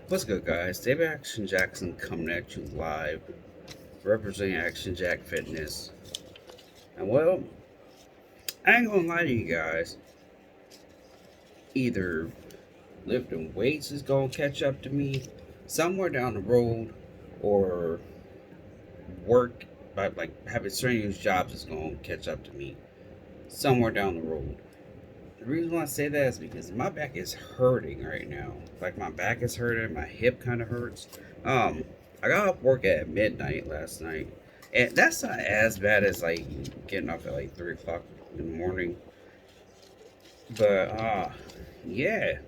What's good, guys? David Action Jackson coming at you live, representing Action Jack Fitness. And well, I ain't gonna lie to you guys. Either lifting weights is gonna catch up to me somewhere down the road, or work, by like having strenuous jobs is gonna catch up to me somewhere down the road. The reason why I say that is because my back is hurting right now. Like my back is hurting, my hip kind of hurts. Um, I got off work at midnight last night, and that's not as bad as like getting up at like 3 o'clock in the morning. But yeah,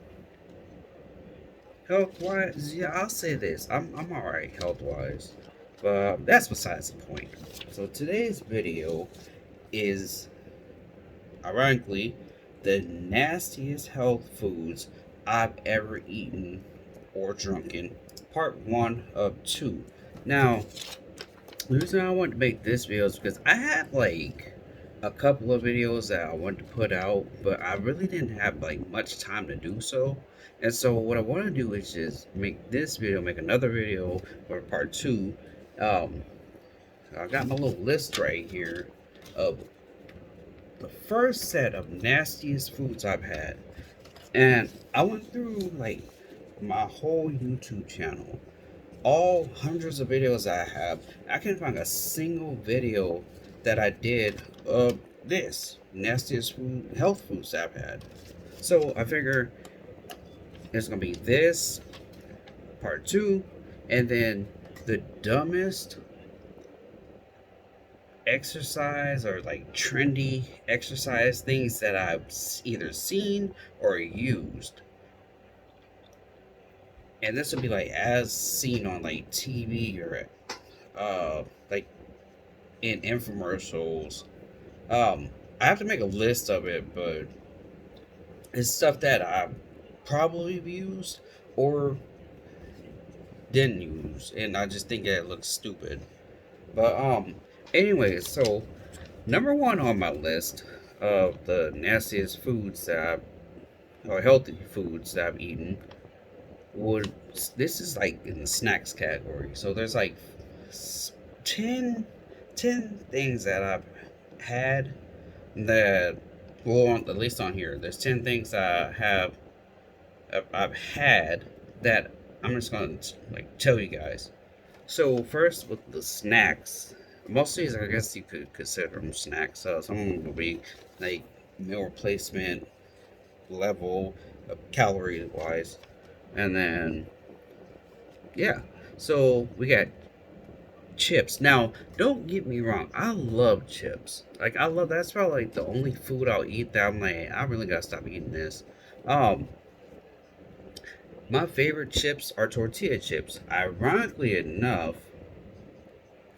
health wise, yeah, I'll say this: I'm all right health wise, but that's besides the point. So today's video is ironically, the nastiest health foods I've ever eaten or drunken. Part one of two. Now, the reason I wanted to make this video is because I had like a couple of videos that I wanted to put out, but I really didn't have like much time to do so. And so what I want to do is just make this video, make another video for part two. Um, I got my little list right here of the first set of nastiest foods I've had. And I went through like my whole YouTube channel, all hundreds of videos I have. I can't find a single video that I did of this nastiest food, health foods I've had. So I figure it's gonna be this part two, and then the dumbest exercise or like trendy exercise things that I've either seen or used. And this would be like as seen on like TV or like in infomercials. I have to make a list of it, but it's stuff that I probably have used or didn't use, and I just think that it looks stupid. But anyway, so number one on my list of the nastiest foods that or healthy foods that I've eaten would, this is like in the snacks category. So there's like 10, 10 things that I've had that, well, on, at least on here, there's 10 things I have I've had that I'm just gonna like tell you guys. So first with the snacks, most of these I guess you could consider them snacks. Some of them will be like meal replacement level, calorie wise, and then yeah. So we got chips. Now, don't get me wrong, I love chips. Like I love, that's probably like the only food I'll eat that I'm like I really gotta stop eating this. Um, my favorite chips are tortilla chips. Ironically enough,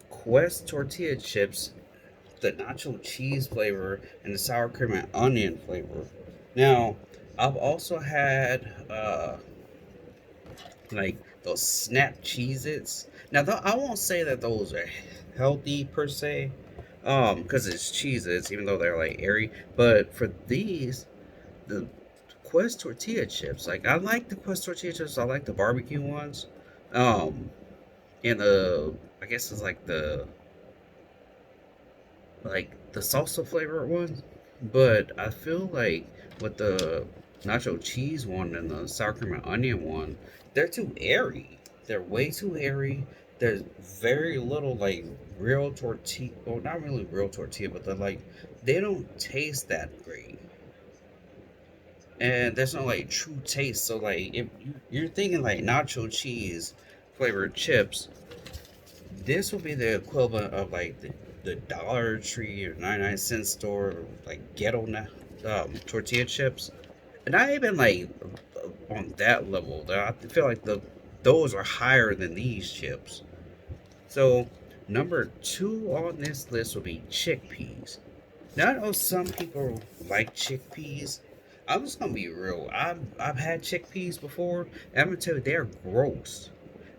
Quest tortilla chips, the nacho cheese flavor and the sour cream and onion flavor. Now, I've also had like those snap Cheez-Its. Now, I won't say that those are healthy per se, because it's Cheez-Its, even though they're like airy. But for these, the Quest tortilla chips, like I like the Quest tortilla chips. I like the barbecue ones, um, and the, I guess it's like the salsa flavor ones. But I feel like with the nacho cheese one and the sour cream and onion one, they're too airy. They're way too airy. There's very little like real tortilla. Well, not really real tortilla, but they're like, they don't taste that great. And there's no like true taste. So like, if you're thinking like nacho cheese flavored chips, this will be the equivalent of like the Dollar Tree or 99-cent store, like ghetto tortilla chips. And not even like on that level. I feel like those are higher than these chips. So number two on this list will be chickpeas. Now I know some people like chickpeas. I'm just gonna be real. I've had chickpeas before, and I'm gonna tell you they're gross.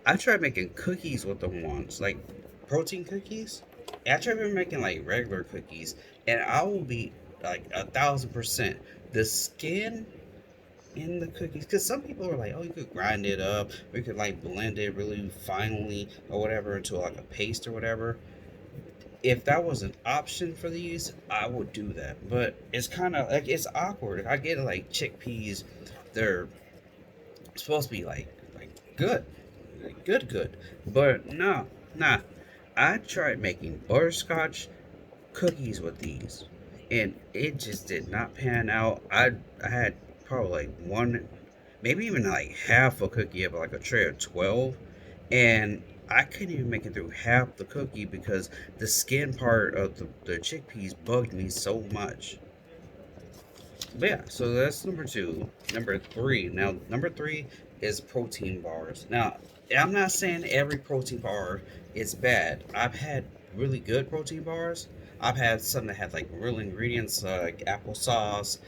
I tried making cookies with them once, like protein cookies. And I tried making like regular cookies, and I will be like 1,000%. The skin in the cookies? Because some people are like, oh, you could grind it up, or you could like blend it really finely or whatever into like a paste or whatever. If that was an option for these, I would do that. But it's kind of like it's awkward. I get like chickpeas, they're supposed to be like good, good. But no, nah. I tried making butterscotch cookies with these, and it just did not pan out. I had probably like one, maybe even like half a cookie of like a tray of 12, and I couldn't even make it through half the cookie because the skin part of the chickpeas bugged me so much. But yeah, so that's number two. Number three. Now, number three is protein bars. Now, I'm not saying every protein bar is bad. I've had really good protein bars. I've had some that had like real ingredients like applesauce,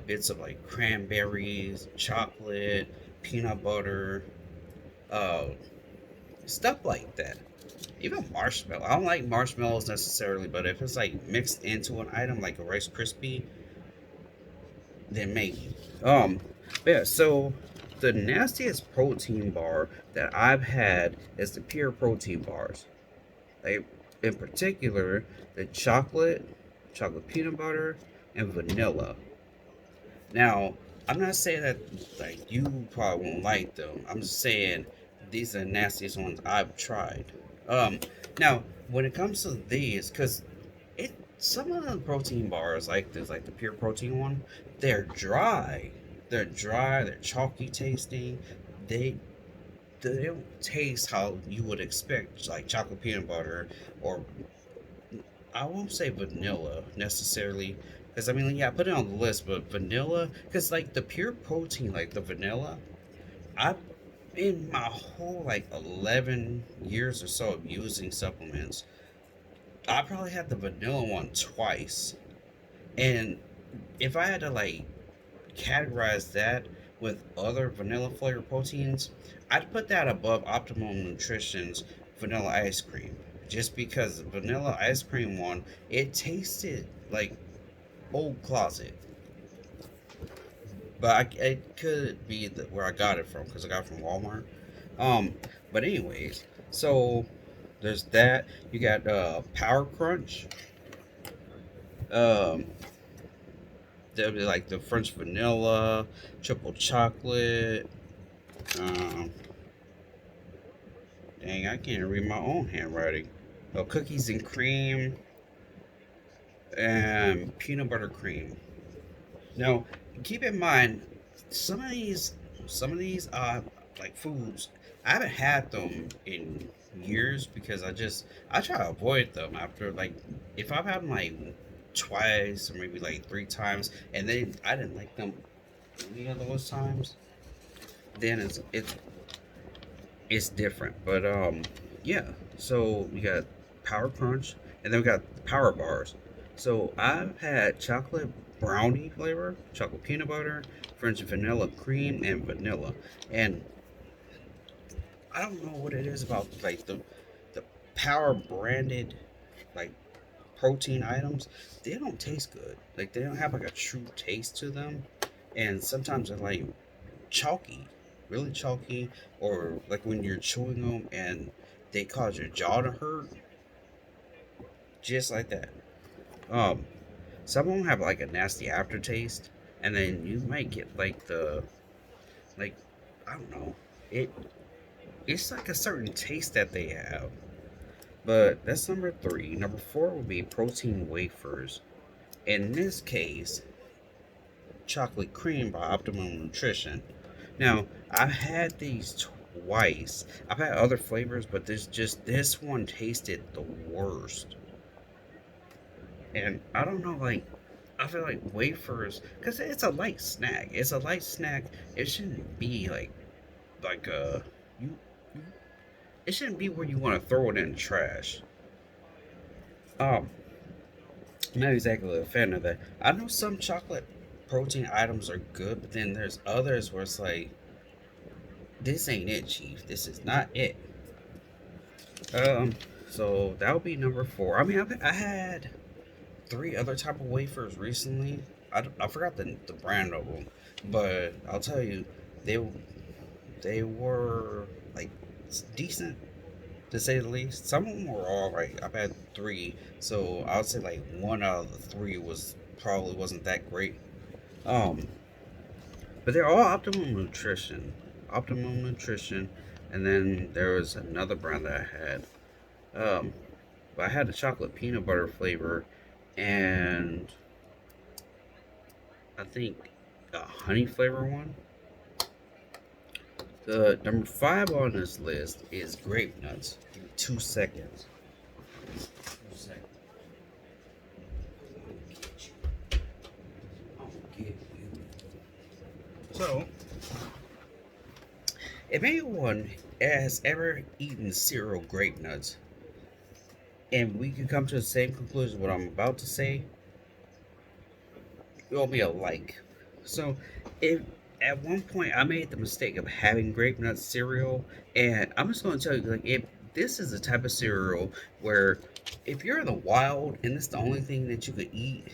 bits of like cranberries, chocolate, peanut butter, uh, stuff like that. Even marshmallow. I don't like marshmallows necessarily, but if it's like mixed into an item like a Rice Krispie, then maybe. Yeah, so the nastiest protein bar that I've had is the pure protein bars. Like, in particular, the chocolate peanut butter, and vanilla. Now, I'm not saying that like you probably won't like them. I'm just saying these are the nastiest ones I've tried. Um, Now when it comes to these, because it some of the protein bars like this, like the pure protein one, they're dry. They're dry. They're chalky tasting. They they don't taste how you would expect, like chocolate peanut butter or I won't say vanilla necessarily, because I mean, yeah, I put it on the list, but vanilla, because like the pure protein, like the vanilla, I in my whole like 11 years or so of using supplements, I probably had the vanilla one twice, and if I had to like categorize that with other vanilla flavored proteins, I'd put that above Optimum Nutrition's vanilla ice cream. Just because the vanilla ice cream one, it tasted like old closet. But it could be where I got it from because I got it from Walmart. Um, but anyways, so there's that. You got Power Crunch. Um, there'll be like the French vanilla, triple chocolate. Um, Dang, I can't read my own handwriting. Oh, cookies and cream and peanut butter cream. Now, keep in mind, some of these, some of these like foods, I haven't had them in years because I try to avoid them after like if I've had them like twice or maybe like three times and then I didn't like them any of those times, then it's different. But yeah. So we got Power Crunch, and then we got Power Bars. So I've had chocolate brownie flavor, chocolate peanut butter, French vanilla cream, and vanilla. And I don't know what it is about like the Power branded like protein items. They don't taste good. Like they don't have like a true taste to them. And sometimes they're like chalky, really chalky, or like when you're chewing them and they cause your jaw to hurt, just like that. Um, some of them have like a nasty aftertaste, and then you might get like like I don't know, it it's like a certain taste that they have. But that's number three. Number four would be protein wafers. In this case, chocolate cream by Optimum Nutrition. Now, I've had these twice. I've had other flavors, but this one tasted the worst. And I don't know, like I feel like wafers, because it's a light snack. It's a light snack. It shouldn't be like you. It shouldn't be where you want to throw it in the trash. Um, not exactly a fan of that. I know some chocolate protein items are good, but then there's others where it's like this ain't it, Chief. This is not it. Um, so that would be number four. I mean, I had three other type of wafers recently. I forgot the brand of them, but I'll tell you, they they were like decent to say the least. Some of them were all right. I've had three, so I would say like one out of the three was probably wasn't that great. Um, but they're all optimum nutrition, optimum nutrition. And then there was another brand that I had. Um, but I had the chocolate peanut butter flavor, and I think a honey flavor one. The number five on this list is grape nuts. Give me 2 seconds. 2 seconds. I'll get you. So, if anyone has ever eaten cereal grape nuts, and we can come to the same conclusion what I'm about to say, it will be a like. So, if at one point I made the mistake of having grape nut cereal, and I'm just going to tell you, like, if this is the type of cereal where if you're in the wild and it's the only thing that you could eat,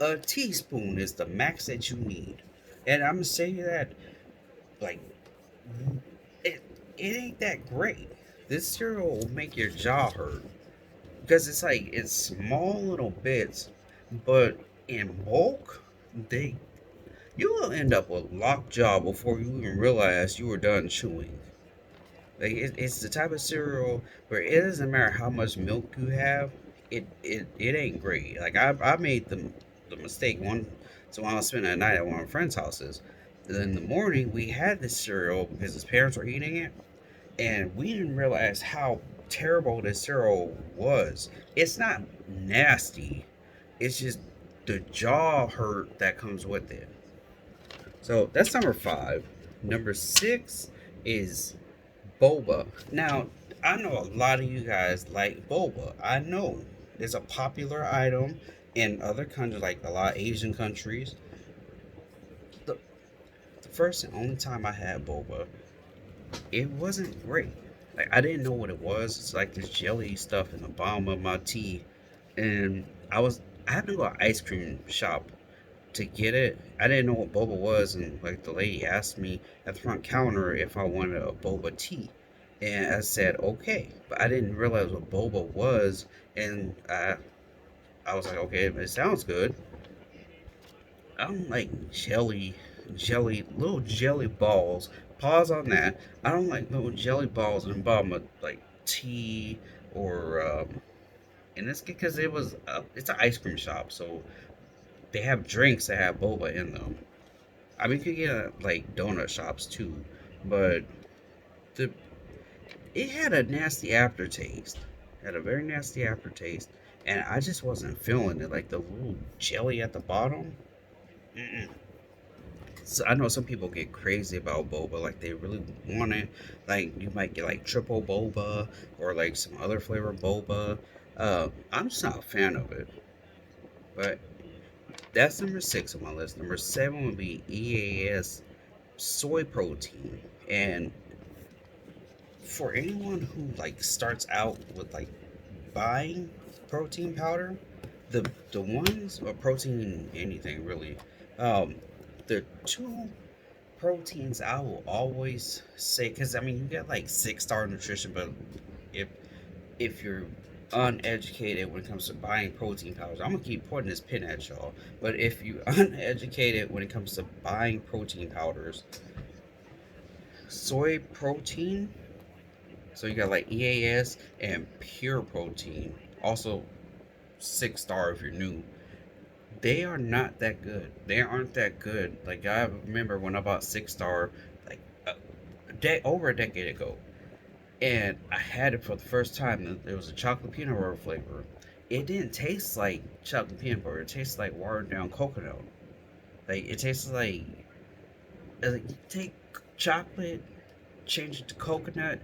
a teaspoon is the max that you need. And I'm gonna say that, like, it it ain't that great. This cereal will make your jaw hurt because it's like it's small little bits, but in bulk, they you will end up with lockjaw before you even realize you were done chewing. Like it's the type of cereal where it doesn't matter how much milk you have, it ain't great. Like I made the mistake one, so when I was spending a night at one of my friends' houses. Then in the morning we had this cereal because his parents were eating it, and we didn't realize how terrible this cereal was. It's not nasty. It's just the jaw hurt that comes with it. So that's number five. Number six is boba. Now, I know a lot of you guys like boba. I know it's a popular item in other countries, like a lot of Asian countries. The, the first and only time I had boba, it wasn't great. Like I didn't know what it was. It's like this jelly stuff in the bottom of my tea, and I had to go to an ice cream shop to get it. I didn't know what boba was, and like the lady asked me at the front counter if I wanted a boba tea, and I said okay, but I didn't realize what boba was, and I was like okay, it sounds good. I don't like little jelly balls. Pause on that. I don't like little jelly balls in the bottom of like tea or and it's because it's an ice cream shop, so they have drinks that have boba in them. I mean, you could get like donut shops too, but the it had a nasty aftertaste. It had a very nasty aftertaste, and I just wasn't feeling it. Like the little jelly at the bottom. Mm-mm. So I know some people get crazy about boba, like they really want it. Like you might get like triple boba or like some other flavor boba. I'm just not a fan of it, but that's number six on my list. Number seven would be EAS soy protein, and for anyone who like starts out with like buying protein powder, the ones or protein anything really, um, the two proteins I will always say, because I mean you get like 6 star nutrition, but if if you're uneducated when it comes to buying protein powders, I'm gonna keep pointing this pin at y'all. But if you uneducated when it comes to buying protein powders, soy protein. So you got like EAS and pure protein. Also 6 star if you're new. They are not that good. They aren't that good. Like I remember when I bought 6 star, like over a decade ago, and I had it for the first time. It was a chocolate peanut butter flavor. It didn't taste like chocolate peanut butter. It tasted like watered down coconut. Like it tasted like you take chocolate, change it to coconut,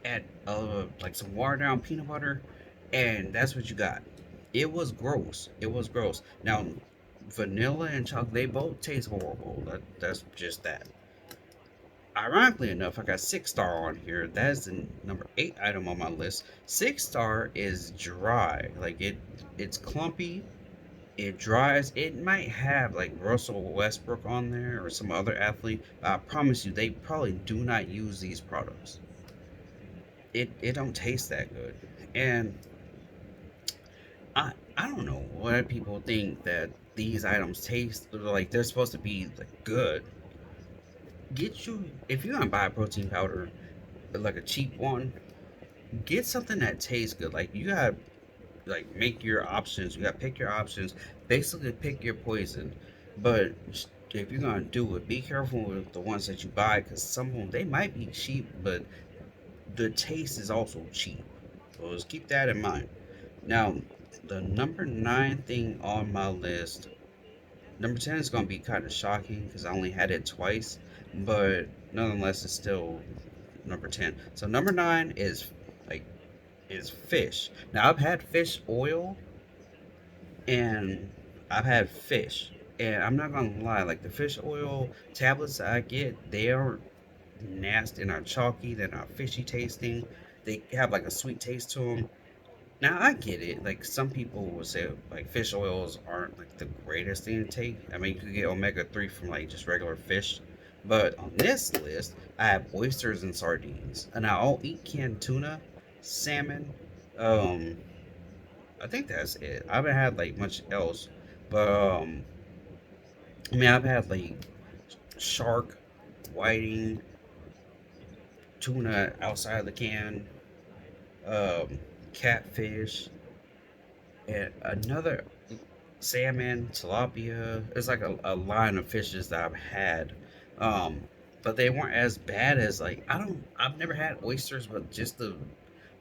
add like some watered down peanut butter, and that's what you got. It was gross. It was gross. Now, vanilla and chocolate, they both taste horrible. That's just that. Ironically enough, I got 6 star on here. That is the number 8 item on my list. 6 star is dry. Like it's clumpy. It dries. It might have like Russell Westbrook on there or some other athlete. I promise you, they probably do not use these products. It don't taste that good, and I don't know why people think that these items taste like they're supposed to be like good. Get you if you're gonna buy a protein powder, like a cheap one, get something that tastes good. Like you gotta like make your options. You gotta pick your options. Basically, pick your poison. But if you're gonna do it, be careful with the ones that you buy because some of them they might be cheap, but the taste is also cheap. So just keep that in mind. Now, the number 9 thing on my list, number 10 is gonna be kind of shocking because I only had it twice, but nonetheless, it's still number 10. So number 9 like is fish. Now I've had fish oil and I've had fish, and I'm not gonna lie, like the fish oil tablets that I get, they are nasty and are chalky. They're not fishy tasting. They have like a sweet taste to them. Now I get it. Like some people will say, like fish oils aren't like the greatest thing to take. I mean, you could get omega 3 from like just regular fish, but on this list, I have oysters and sardines, and I'll eat canned tuna, salmon. Um, I think that's it. I haven't had like much else, but I mean, I've had like shark, whiting, tuna outside the can, um, catfish, and another salmon, tilapia. It's like a line of fishes that I've had, um, but they weren't as bad as like I've never had oysters, but just the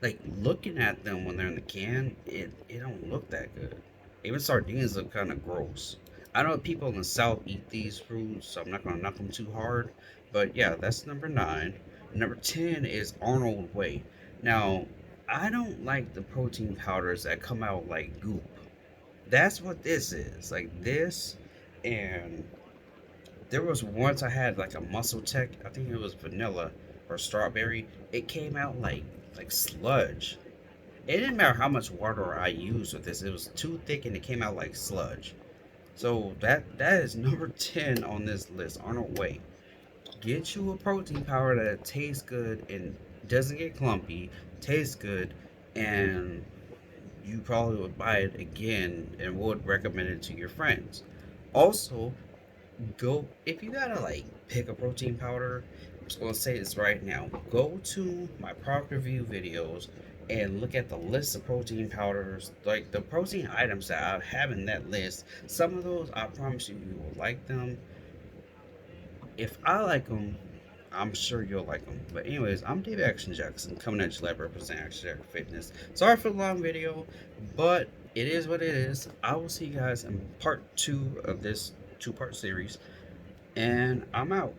like looking at them when they're in the can, it don't look that good. Even sardines look kind of gross. I know people in the south eat these foods, so I'm not gonna knock them too hard. But yeah, that's number 9. Number 10 is Arnold Whey. Now, I don't like the protein powders that come out like goop. That's what this is. Like this, and there was once I had like a muscle tech. I think it was vanilla or strawberry. It came out like sludge. It didn't matter how much water I used with this. It was too thick and it came out like sludge. So that is number 10 on this list. Arnold Whey. Get you a protein powder that tastes good and doesn't get clumpy, tastes good, and you probably would buy it again and would recommend it to your friends. Also, go if you gotta like pick a protein powder. I'm just gonna say this right now. Go to my product review videos and look at the list of protein powders, like the protein items that I have in that list. Some of those, I promise you will like them. If I like them, I'm sure you'll like them. But anyways, I'm Dave Action Jackson coming at you live representing Action Jackson Fitness. Sorry for the long video, but it is what it is. I will see you guys in part 2 of this 2-part series, and I'm out.